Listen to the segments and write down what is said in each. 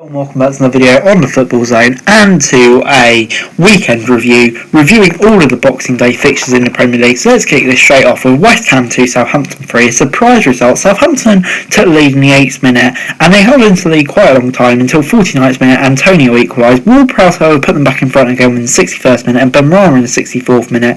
Welcome back to another video on the Football Zone and to a weekend review, reviewing all of the Boxing Day fixtures in the Premier League. So let's kick this straight off with West Ham 2, Southampton 3. A surprise result. Southampton took the lead in the 8th minute and they held into the lead quite a long time until 49th minute. Antonio equalised. Ward-Prowse, however, put them back in front again in the 61st minute, and Benrahma in the 64th minute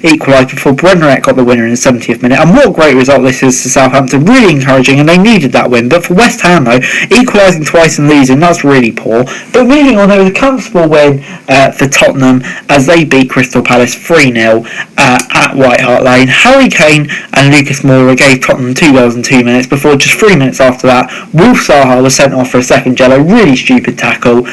equalised before Brennerette got the winner in the 70th minute. And what a great result this is to Southampton. Really encouraging, and they needed that win. But for West Ham, though, equalising twice and losing, that's really poor. But moving on, there was a comfortable win for Tottenham as they beat Crystal Palace 3-0 at White Hart Lane. Harry Kane and Lucas Moura gave Tottenham 2 goals in 2 minutes before just 3 minutes after that, Wilf Zaha was sent off for a second yellow. Really stupid tackle.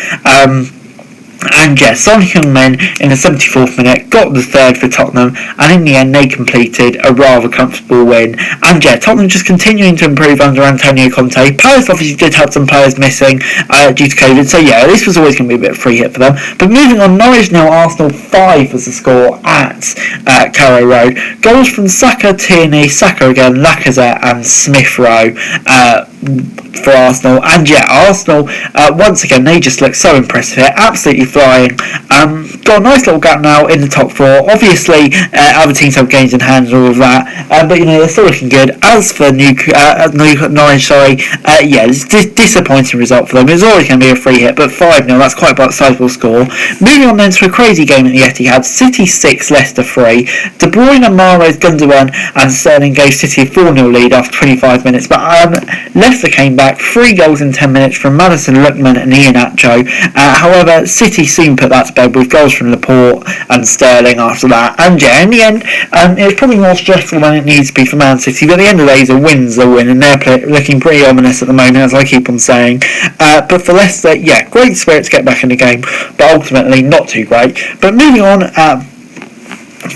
And yes, Son Heung-min in the 74th minute got the third for Tottenham, and in the end they completed a rather comfortable win. And yeah, Tottenham just continuing to improve under Antonio Conte. Palace obviously did have some players missing due to COVID, so yeah, this was always going to be a bit of a free hit for them. But moving on, Norwich 0, Arsenal 5 was the score at Carrow Road. Goals from Saka, Tierney, Saka again, Lacazette and Smith Rowe for Arsenal. And yeah, Arsenal once again, they just look so impressive here, absolutely flying. Got a nice little gap now in the top 4. Obviously other teams have games in hand and all of that, but you know, they're still looking good. As for Norwich, yeah, it's a disappointing result for them. It was always going to be a free hit, but 5-0, that's quite a sizable score. Moving on then to a crazy game at the Etihad. City 6, Leicester 3. De Bruyne, Mahrez, Gundogan and Sterling gave City a 4-0 lead after 25 minutes, but Leicester came back 3 goals in 10 minutes from Maddison, Lookman and Iheanacho. However, City soon put that to bed with goals from Laporte and Sterling after that. And yeah, in the end, it was probably more stressful than it needs to be for Man City, but at the end of the day, a win's a win, and they're looking pretty ominous at the moment, as I keep on saying. But for Leicester, yeah, great spirit to get back in the game, but ultimately not too great. But moving on,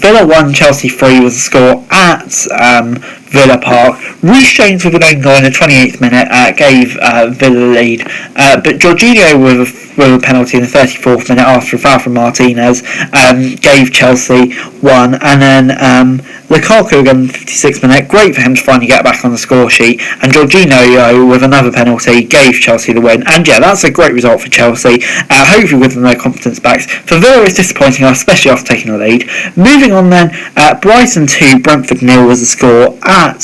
Villa 1, Chelsea 3 was the score at Villa Park. Reece James with an own goal in the 28th minute gave Villa the lead, but Jorginho with a penalty in the 34th minute after a foul from Martinez gave Chelsea 1, and then Lukaku again in the 56th minute, great for him to finally get back on the score sheet, and Jorginho with another penalty gave Chelsea the win. And yeah, that's a great result for Chelsea, hopefully with their confidence back. For Villa, it's disappointing, especially after taking the lead. Moving on then, Brighton 2, Brentford 0 was the score at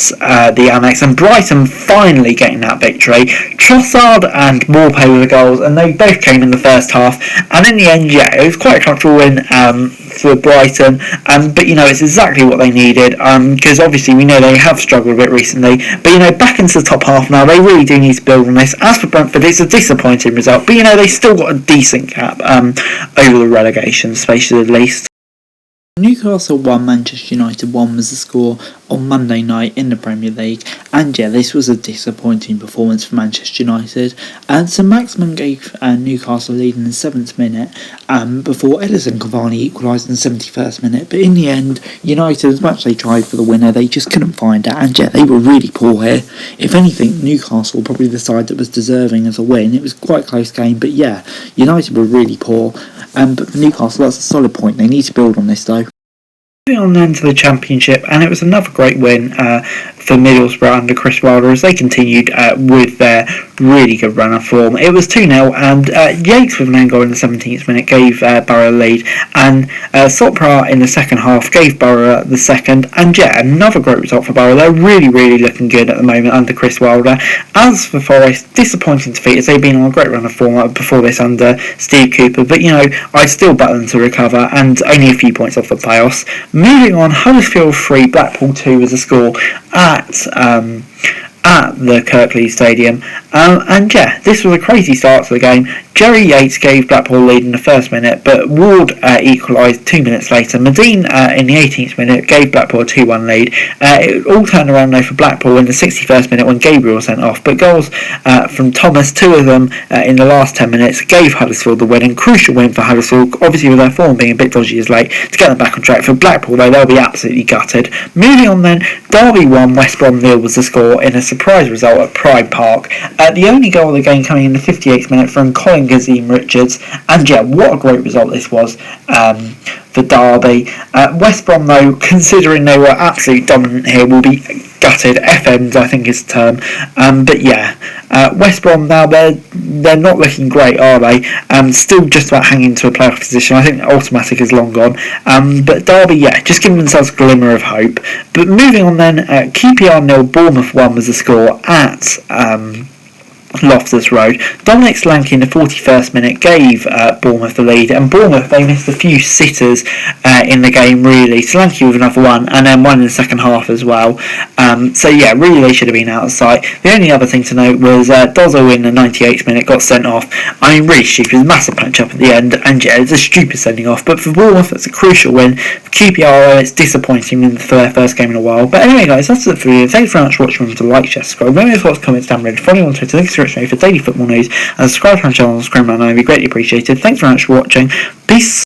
the Amex, and Brighton finally getting that victory. Trossard and Maupay with the goals, and they both came in the first half, and in the end, yeah, it was quite a comfortable win for Brighton, but you know, it's exactly what they needed, because obviously we know they have struggled a bit recently, but you know, back into the top half now, they really do need to build on this. As for Brentford, it's a disappointing result, but you know, they still got a decent gap over the relegation space at least. Newcastle 1, Manchester United 1 was the score on Monday night in the Premier League, and yeah, this was a disappointing performance for Manchester United. And so Maximin gave Newcastle a lead in the 7th minute before Edison Cavani equalised in the 71st minute, but in the end, United, as much as they tried for the winner, they just couldn't find it, and yeah, they were really poor here. If anything, Newcastle were probably the side that was deserving of a win. It was quite a close game, but yeah, United were really poor, but for Newcastle, that's a solid point. They need to build on this though. Moving on then to the Championship, and it was another great win for Middlesbrough under Chris Wilder as they continued with their really good run of form. It was 2-0, and Yates with an own goal in the 17th minute gave Borough the lead, and Sopra in the second half gave Borough the second, and yeah, another great result for Borough. They're really looking good at the moment under Chris Wilder. As for Forest, disappointing defeat as they've been on a great run of form before this under Steve Cooper, but you know, I'd still bet them to recover, and only a few points off the playoffs. Moving on, Huddersfield 3, Blackpool 2 was the score at the Kirklees Stadium, and yeah, this was a crazy start to the game. Jerry Yates gave Blackpool lead in the first minute, but Ward equalised 2 minutes later. Medine in the 18th minute gave Blackpool a 2-1 lead. It all turned around though for Blackpool in the 61st minute when Gabriel was sent off, but goals from Thomas, 2 of them in the last 10 minutes, gave Huddersfield the win, and crucial win for Huddersfield, obviously with their form being a bit dodgy as late, to get them back on track. For Blackpool though, they'll be absolutely gutted. Moving on then, Derby 1, West Brom 0 was the score in a surprise result at Pride Park. The only goal of the game coming in the 58th minute from Colin Gazim Richards, and yeah, what a great result this was for Derby. West Brom, though, considering they were absolutely dominant here, will be gutted. FMs, I think, is the term. But yeah, West Brom now, they're not looking great, are they? Still just about hanging to a playoff position. I think automatic is long gone. But Derby, yeah, just giving themselves a glimmer of hope. But moving on then, QPR 0, Bournemouth 1 was the score at Loftus Road. Dominic Solanke in the 41st minute gave Bournemouth the lead, and Bournemouth, they missed a few sitters in the game, really. Solanke with another one, and then one in the second half as well. So yeah, really they should have been out of sight. The only other thing to note was Dozzo in the 98th minute got sent off. I mean, really stupid. It was a massive punch up at the end, and yeah, it's a stupid sending off, but for Bournemouth it's a crucial win. For QPR, it's disappointing in their first game in a while. But anyway guys, that's it for you. Thanks very much for watching. Remember to like, share, subscribe. Remember your thoughts, comments down below. Follow me on Twitter, links to for daily football news, and subscribe to our channel on Scrum, and I'd be greatly appreciated. Thanks very much for watching. Peace.